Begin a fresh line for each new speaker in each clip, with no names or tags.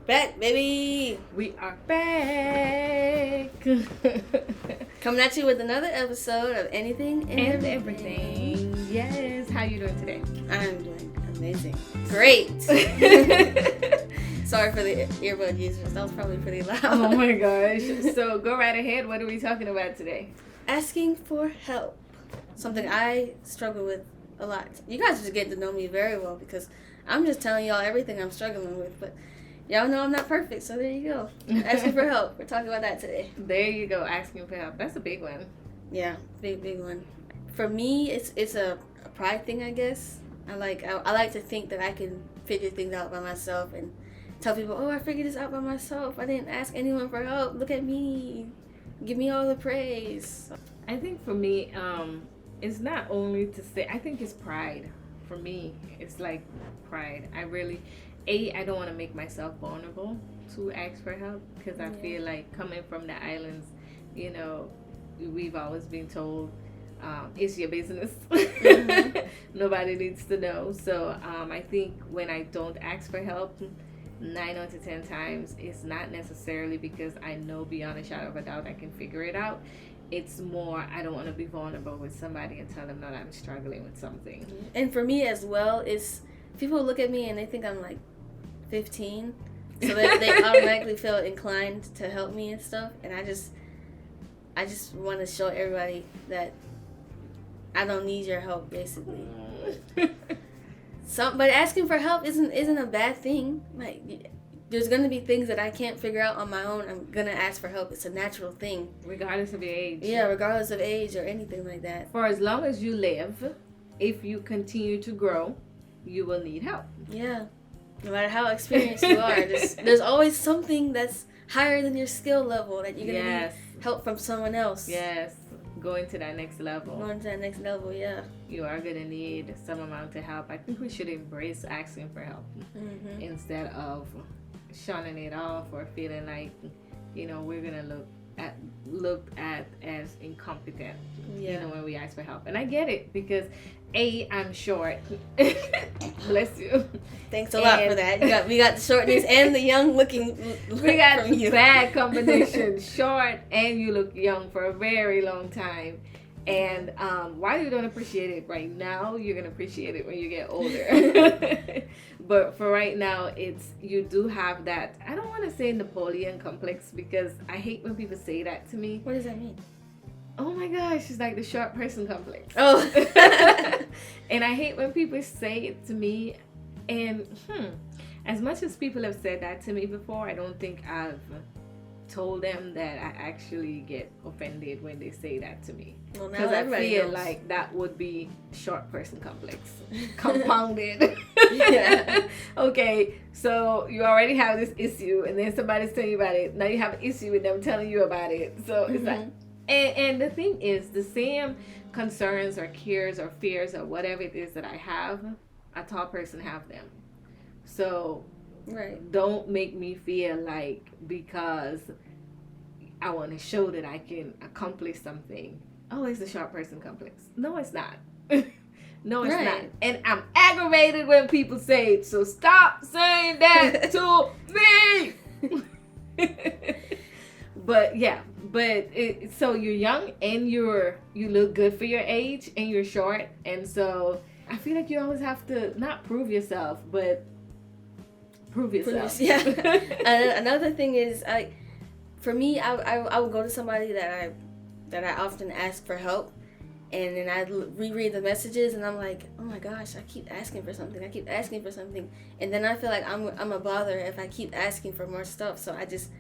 Back, baby.
We are back.
Coming at you with another episode of Anything and
Everything. Yes. How you doing today?
I'm doing amazing. Great. Sorry for the earbud users. That was probably pretty loud.
Oh my gosh. So go right ahead. What are we talking about today?
Asking for help. Something I struggle with a lot. You guys just get to know me very well because I'm just telling y'all everything I'm struggling with, but y'all know I'm not perfect, so there you go. Asking for help. We're talking about that today.
There you go. Asking for help. That's a big one.
Yeah, big one. For me, it's a pride thing, I guess. I like to think that I can figure things out by myself and tell people, oh, I figured this out by myself. I didn't ask anyone for help. Look at me. Give me all the praise.
I think for me, it's not only to say, I think it's pride. For me, it's like pride. I don't want to make myself vulnerable to ask for help because I feel like coming from the islands, you know, we've always been told it's your business. Mm-hmm. Nobody needs to know. So I think when I don't ask for help, 9 out of 10 times, it's not necessarily because I know beyond a shadow of a doubt I can figure it out. It's more I don't want to be vulnerable with somebody and tell them that I'm struggling with something.
And for me as well, it's people look at me and they think I'm like 15, so they automatically feel inclined to help me and stuff, and I just want to show everybody that I don't need your help, basically. But asking for help isn't a bad thing. Like, there's gonna be things that I can't figure out on my own. I'm gonna ask for help. It's a natural thing,
regardless of your age.
Yeah, regardless of age or anything like that.
For as long as you live, if you continue to grow, you will need help.
Yeah. No matter how experienced you are, there's always something that's higher than your skill level that you're going to need help from someone else.
Yes, going to that next level.
Yeah.
You are going to need some amount of help. I think we should embrace asking for help instead of shunning it off or feeling like, you know, we're going to looked at as incompetent, you know, when we ask for help. And I get it because I'm short. Bless you.
Thanks a lot for that. We got the shortness and the young looking.
We got bad combination. Short and you look young for a very long time. And while you don't appreciate it right now, you're gonna appreciate it when you get older. But for right now, you do have that. I don't want to say Napoleon complex because I hate when people say that to me.
What does that mean?
Oh my gosh, it's like the short person complex.
Oh.
And I hate when people say it to me. And as much as people have said that to me before, I don't think I've told them that I actually get offended when they say that to me.
Well,
because I feel like that would be short person complex compounded.
Yeah.
Okay, so you already have this issue and then somebody's telling you about it. Now you have an issue with them telling you about it. So it's like, and the thing is, the same concerns or cares or fears or whatever it is that I have, a tall person have them. So don't make me feel like because I want to show that I can accomplish something, oh, it's a short person complex. No, it's not. No, it's not. And I'm aggravated when people say it, so stop saying that to me. So you're young and you look good for your age and you're short, and so I feel like you always have to not prove yourself, but prove yourself.
Yeah. Another thing is, for me, I would go to somebody that I often ask for help, and then I reread the messages, and I'm like, oh my gosh, I keep asking for something. And then I feel like I'm a bother if I keep asking for more stuff. So I just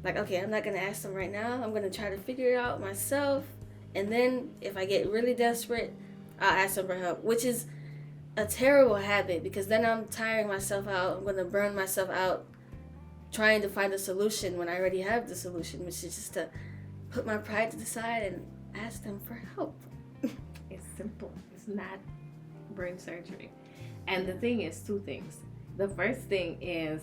like, okay, I'm not gonna ask them right now. I'm gonna try to figure it out myself, and then if I get really desperate, I'll ask them for help, which is a terrible habit because then I'm tiring myself out. I'm gonna burn myself out trying to find a solution when I already have the solution, which is just to put my pride to the side and ask them for help.
It's simple. It's not brain surgery. And the thing is, 2 things. The first thing is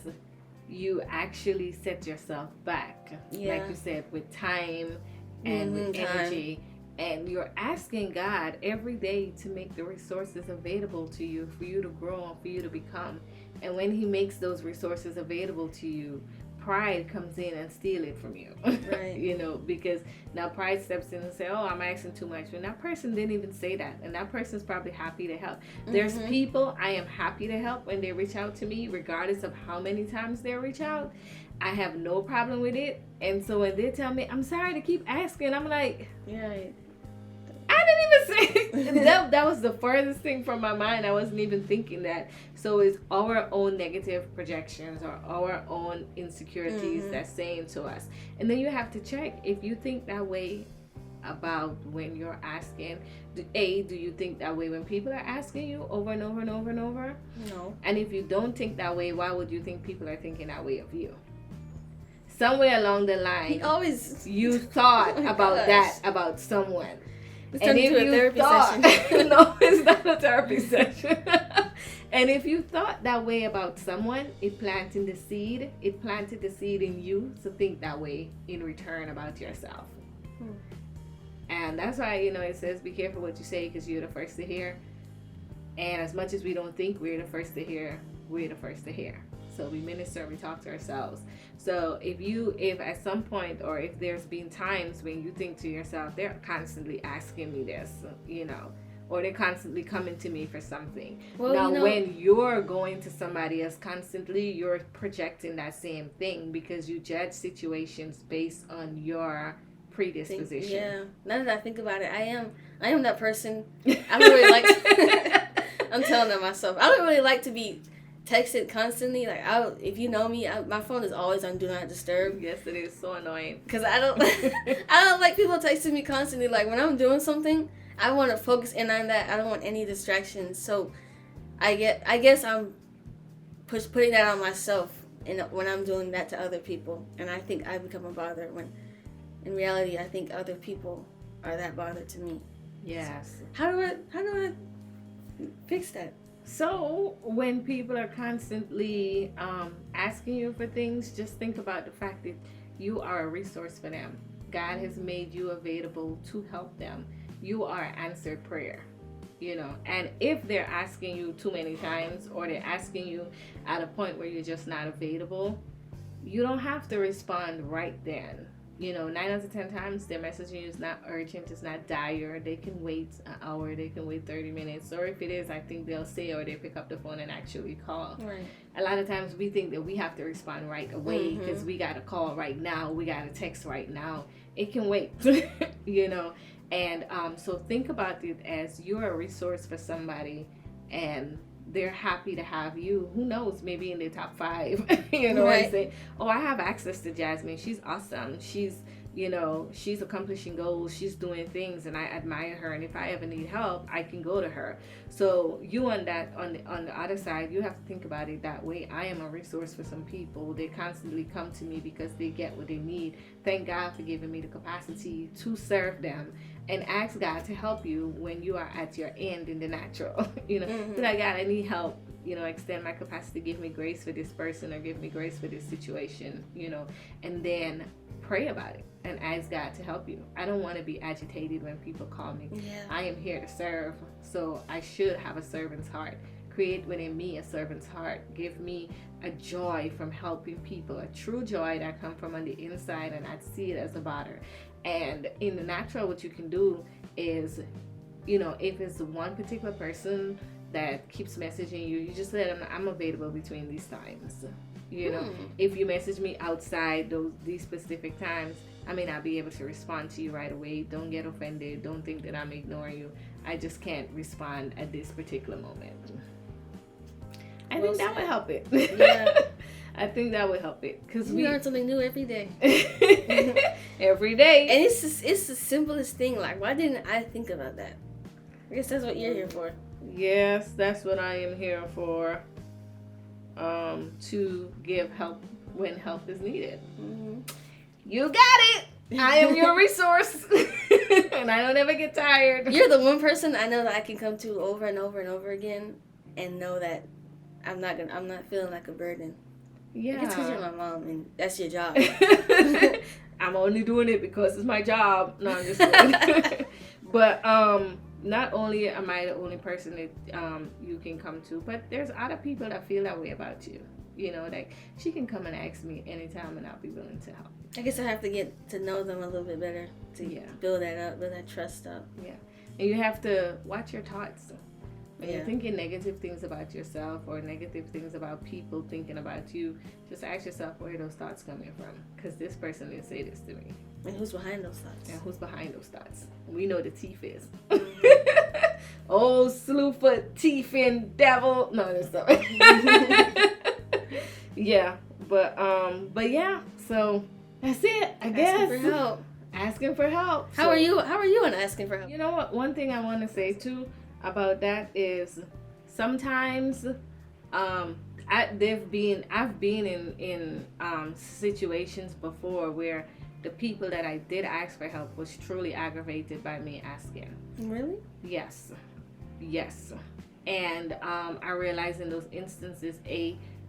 you actually set yourself back, like you said, with time and with energy. And you're asking God every day to make the resources available to you for you to grow and for you to become. And when he makes those resources available to you, pride comes in and steal it from you.
Right.
You know, because now pride steps in and say, oh, I'm asking too much. And that person didn't even say that. And that person's probably happy to help. There's people I am happy to help when they reach out to me, regardless of how many times they reach out. I have no problem with it. And so when they tell me, I'm sorry to keep asking, I'm like,
Yeah.
I didn't even say that was the furthest thing from my mind. I wasn't even thinking that. So it's our own negative projections or our own insecurities that's saying to us. And then you have to check if you think that way about when you're asking. Do you think that way when people are asking you over and over and over and over?
No.
And if you don't think that way, why would you think people are thinking that way of you? Somewhere along the line, you thought about that about someone.
It's turned into a therapy session.
No, it's not a therapy session. And if you thought that way about someone, it planted the seed in you to think that way in return about yourself. And that's why, it says be careful what you say, because you're the first to hear. And as much as we don't think we're the first to hear, we're the first to hear. So we minister, we talk to ourselves. So if at some point, or if there's been times when you think to yourself, they're constantly asking me this, or they're constantly coming to me for something. Well, now, when you're going to somebody else constantly, you're projecting that same thing, because you judge situations based on your predisposition.
Yeah. Now that I think about it, I am that person. I don't really like. I'm telling that myself. I don't really like to be texted constantly. Like, if you know me, my phone is always on do not disturb.
Yes, it is so annoying.
Because I don't like people texting me constantly. Like, when I'm doing something, I want to focus in on that. I don't want any distractions. So I guess I'm putting that on myself when I'm doing that to other people. And I think I become a bother when in reality I think other people are that bothered to me.
Yes.
So how do I fix that?
So when people are constantly asking you for things, just think about the fact that you are a resource for them. God has made you available to help them. You are answered prayer, and if they're asking you too many times, or they're asking you at a point where you're just not available, you don't have to respond right then. 9 out of 10 times their messaging is not urgent, it's not dire. They can wait an hour, they can wait 30 minutes, or if it is, I think they'll say, or they pick up the phone and actually call. Right. A lot of times we think that we have to respond right away because we got to call right now, we got to text right now. It can wait, and so think about it as you're a resource for somebody, and they're happy to have you. Who knows, maybe in their top 5, right. And say, oh, I have access to Jazmine. She's awesome. She's, she's accomplishing goals. She's doing things, and I admire her. And if I ever need help, I can go to her. So you on the other side, you have to think about it that way. I am a resource for some people. They constantly come to me because they get what they need. Thank God for giving me the capacity to serve them. And ask God to help you when you are at your end in the natural. So like, God, I need help. Extend my capacity. Give me grace for this person, or give me grace for this situation. And then pray about it and ask God to help you. I don't want to be agitated when people call me. Yeah. I am here to serve, so I should have a servant's heart. Create within me a servant's heart. Give me a joy from helping people, a true joy that comes from on the inside, and I see it as a bother. And in the natural, what you can do is, if it's one particular person that keeps messaging you, you just let them know, I'm available between these times. If you message me outside these specific times, I may not be able to respond to you right away. Don't get offended. Don't think that I'm ignoring you. I just can't respond at this particular moment. I think that would help it. Yeah. I think that would help it, because we
learn something new every day.
Every day.
And it's the simplest thing. Like, why didn't I think about that? I guess that's what you're here for.
Yes, that's what I am here for. To give help when help is needed. You got it. I am your resource, and I don't ever get tired.
You're the one person I know that I can come to over and over and over again, and know that I'm not feeling like a burden.
Yeah,
it's because you're my mom, and that's your job.
I'm only doing it because it's my job. No, I'm just kidding. But not only am I the only person that you can come to, but there's other people that feel that way about you. You know, like, she can come and ask me anytime and I'll be willing to help.
I guess I have to get to know them a little bit better to build that up, build that trust up.
Yeah. And you have to watch your thoughts. When you're thinking negative things about yourself or negative things about people thinking about you, just ask yourself, where are those thoughts coming from? Because this person didn't say this to me.
And who's behind those thoughts?
And who's behind those thoughts? We know the teeth is. Old slewfoot, teeth in devil. No, that's not. Yeah, but yeah, so that's it, I guess.
Asking for help.
Asking for help.
How are you on asking for help?
You know what? One thing I want to say too about that is sometimes I've been in situations before where the people that I did ask for help was truly aggravated by me asking.
Really?
Yes. And I realized in those instances,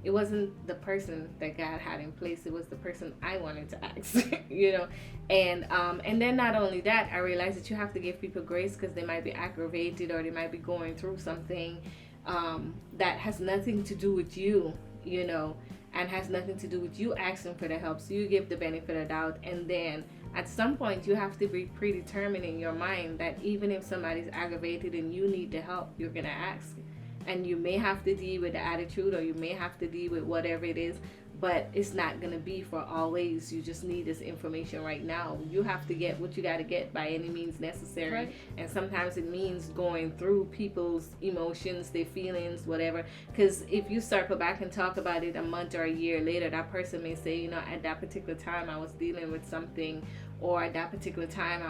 it wasn't the person that God had in place, it was the person I wanted to ask, you know. And then not only that, I realized that you have to give people grace because they might be aggravated or they might be going through something that has nothing to do with you, you know, and has nothing to do with you asking for the help. So you give the benefit of doubt, and then at some point you have to be predetermined in your mind that even if somebody's aggravated and you need the help, you're gonna ask. And you may have to deal with the attitude, or you may have to deal with whatever it is, but it's not going to be for always. You just need this information right now. You have to get what you got to get by any means necessary. Right. And sometimes it means going through people's emotions, their feelings, whatever. Because if you circle back and talk about it a month or a year later, that person may say, you know, at that particular time I was dealing with something, or at that particular time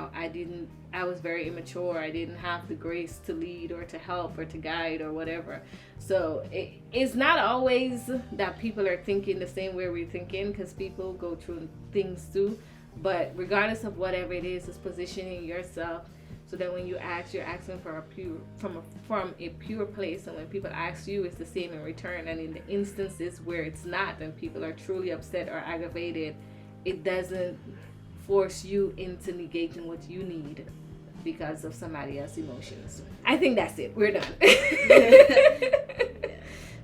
I was very immature. I didn't have the grace to lead or to help or to guide or whatever. So it's not always that people are thinking the same way we're thinking, because people go through things too. But regardless of whatever it is, it's positioning yourself so that when you ask, you're asking for from a pure place, and when people ask you, it's the same in return. And in the instances where it's not, and people are truly upset or aggravated, it doesn't force you into negating what you need because of somebody else's emotions. I think that's it. We're done.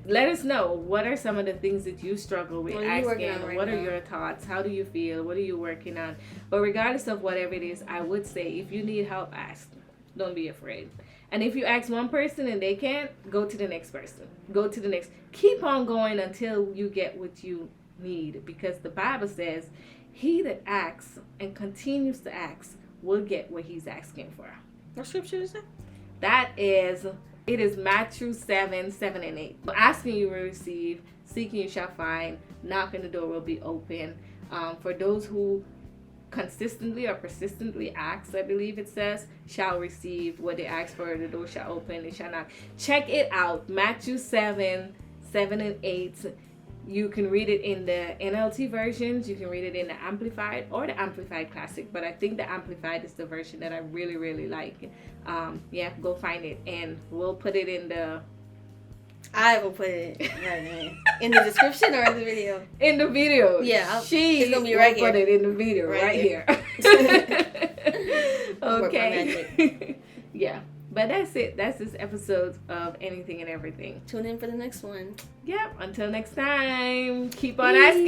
Let us know, what are some of the things that you struggle with asking? What are your thoughts? How do you feel? What are you working on? But regardless of whatever it is, I would say if you need help, ask. Don't be afraid. And if you ask one person and they can't, go to the next person. Go to the next. Keep on going until you get what you need, because the Bible says, he that asks and continues to ask will get what he's asking for.
What scripture is that?
It is Matthew 7:7-8. Asking you will receive, seeking you shall find, knocking the door will be open. For those who consistently or persistently ask, I believe it says, shall receive what they ask for. The door shall open, they shall knock. Check it out, Matthew 7:7-8. You can read it in the NLT versions. You can read it in the Amplified or the Amplified Classic. But I think the Amplified is the version that I really, really like. Go find it. And we'll put it in the...
I will put it right now. In the description or in the video?
In the video.
Yeah.
It's going to be right here. Put it in the video right here. Okay. Yeah. But that's it. That's this episode of Anything and Everything.
Tune in for the next one.
Yep. Until next time. Keep on asking.